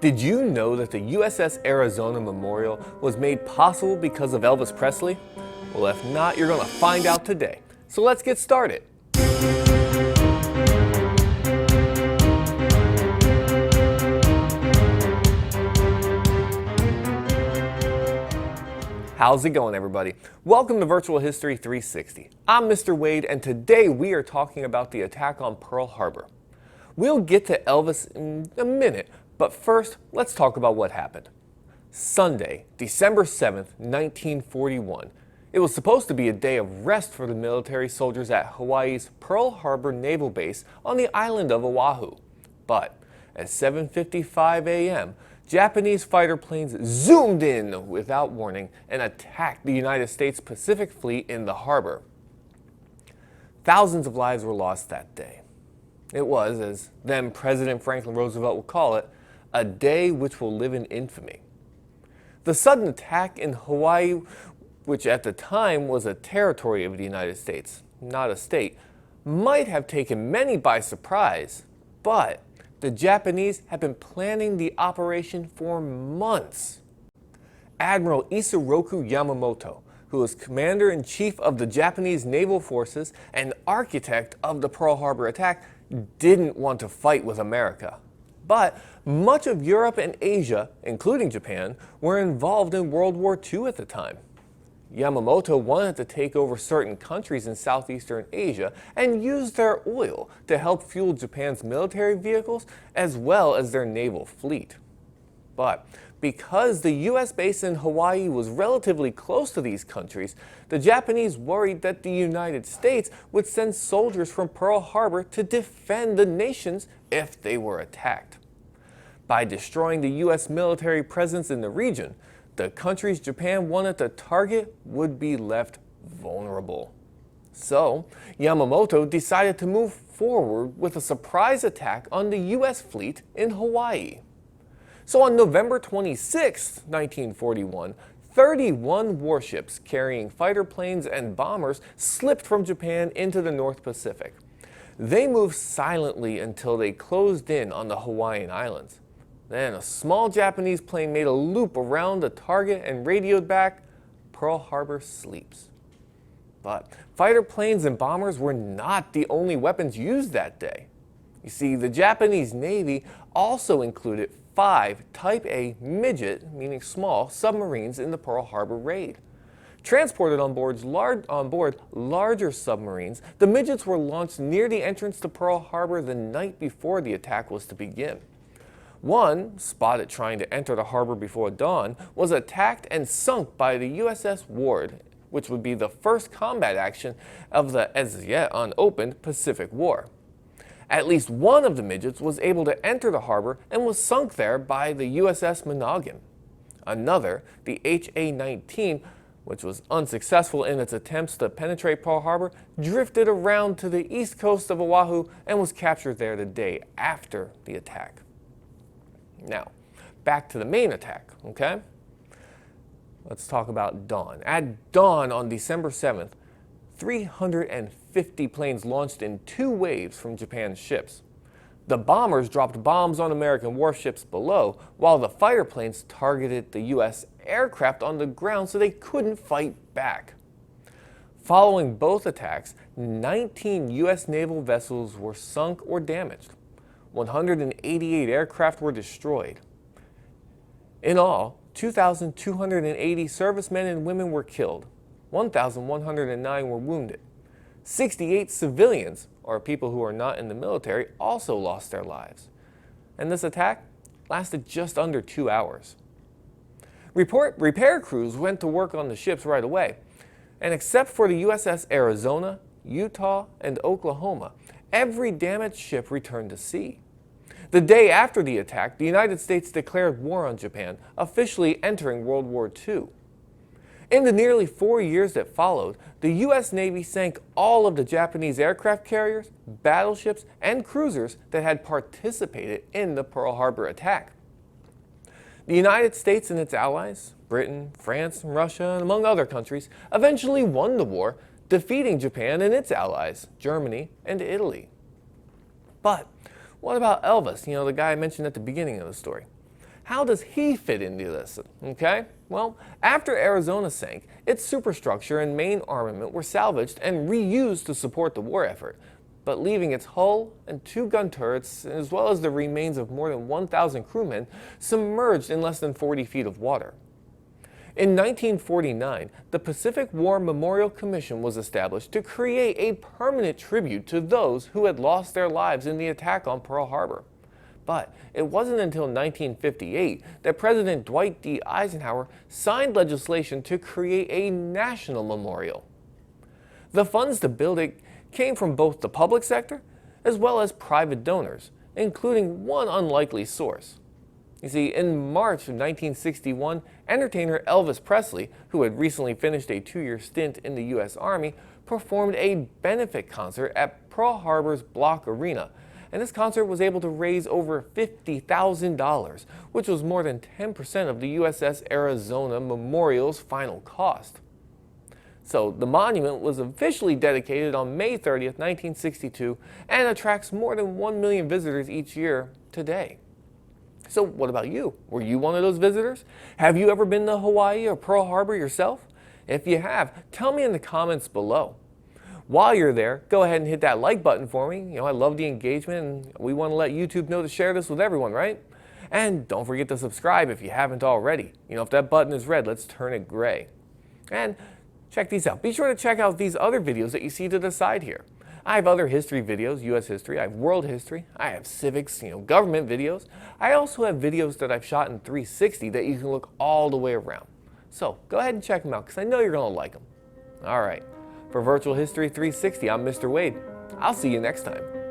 Did you know that the USS Arizona Memorial was made possible because of Elvis Presley? Well, if not, you're going to find out today. So let's get started. How's it going, everybody? Welcome to Virtual History 360. I'm Mr. Wade, and today we are talking about the attack on Pearl Harbor. We'll get to Elvis in a minute, but first, let's talk about what happened. Sunday, December 7th, 1941. It was supposed to be a day of rest for the military soldiers at Hawaii's Pearl Harbor Naval Base on the island of Oahu. But at 7:55 a.m., Japanese fighter planes zoomed in without warning and attacked the United States Pacific Fleet in the harbor. Thousands of lives were lost that day. It was, as then President Franklin Roosevelt would call it, a day which will live in infamy. The sudden attack in Hawaii, which at the time was a territory of the United States, not a state, might have taken many by surprise, but the Japanese had been planning the operation for months. Admiral Isoroku Yamamoto, who was commander-in-chief of the Japanese naval forces and architect of the Pearl Harbor attack, didn't want to fight with America. But much of Europe and Asia, including Japan, were involved in World War II at the time. Yamamoto wanted to take over certain countries in Southeastern Asia and use their oil to help fuel Japan's military vehicles as well as their naval fleet. But because the U.S. base in Hawaii was relatively close to these countries, the Japanese worried that the United States would send soldiers from Pearl Harbor to defend the nations if they were attacked. By destroying the U.S. military presence in the region, the countries Japan wanted to target would be left vulnerable. So, Yamamoto decided to move forward with a surprise attack on the U.S. fleet in Hawaii. So on November 26, 1941, 31 warships carrying fighter planes and bombers slipped from Japan into the North Pacific. They moved silently until they closed in on the Hawaiian Islands. Then a small Japanese plane made a loop around the target and radioed back, "Pearl Harbor sleeps." But fighter planes and bombers were not the only weapons used that day. You see, the Japanese Navy also included 5 Type A midget, meaning small, submarines in the Pearl Harbor raid. Transported on board larger submarines, the midgets were launched near the entrance to Pearl Harbor the night before the attack was to begin. One, spotted trying to enter the harbor before dawn, was attacked and sunk by the USS Ward, which would be the first combat action of the as yet unopened Pacific War. At least one of the midgets was able to enter the harbor and was sunk there by the USS Monoghan. Another, the HA-19, which was unsuccessful in its attempts to penetrate Pearl Harbor, drifted around to the east coast of Oahu and was captured there the day after the attack. Now, back to the main attack, okay? Let's talk about dawn. At dawn on December 7th, 350 planes launched in 2 waves from Japan's ships. The bombers dropped bombs on American warships below, while the fighter planes targeted the U.S. aircraft on the ground so they couldn't fight back. Following both attacks, 19 U.S. naval vessels were sunk or damaged. 188 aircraft were destroyed. In all, 2,280 servicemen and women were killed. 1,109 were wounded. 68 civilians, or people who are not in the military, also lost their lives. And this attack lasted just under 2 hours. Repair crews went to work on the ships right away. And except for the USS Arizona, Utah, and Oklahoma, every damaged ship returned to sea. The day after the attack, the United States declared war on Japan, officially entering World War II. In the nearly 4 years that followed, the U.S. Navy sank all of the Japanese aircraft carriers, battleships, and cruisers that had participated in the Pearl Harbor attack. The United States and its allies, Britain, France, and Russia, and among other countries, eventually won the war, defeating Japan and its allies, Germany and Italy. But what about Elvis, the guy I mentioned at the beginning of the story? How does he fit into this? Okay, well, after Arizona sank, its superstructure and main armament were salvaged and reused to support the war effort, but leaving its hull and 2 gun turrets, as well as the remains of more than 1,000 crewmen, submerged in less than 40 feet of water. In 1949, the Pacific War Memorial Commission was established to create a permanent tribute to those who had lost their lives in the attack on Pearl Harbor. But it wasn't until 1958 that President Dwight D. Eisenhower signed legislation to create a national memorial. The funds to build it came from both the public sector as well as private donors, including one unlikely source. You see, in March of 1961, entertainer Elvis Presley, who had recently finished a 2-year stint in the U.S. Army, performed a benefit concert at Pearl Harbor's Block Arena, and this concert was able to raise over $50,000, which was more than 10% of the USS Arizona Memorial's final cost. So the monument was officially dedicated on May 30th, 1962, and attracts more than 1 million visitors each year today. So what about you? Were you one of those visitors? Have you ever been to Hawaii or Pearl Harbor yourself? If you have, tell me in the comments below. While you're there, go ahead and hit that like button for me. I love the engagement, and we want to let YouTube know to share this with everyone, right? And don't forget to subscribe if you haven't already. If that button is red, let's turn it gray. And check these out. Be sure to check out these other videos that you see to the side here. I have other history videos, U.S. history, I have world history, I have civics, government videos. I also have videos that I've shot in 360 that you can look all the way around. So go ahead and check them out because I know you're going to like them. All right. For Virtual History 360, I'm Mr. Wade. I'll see you next time.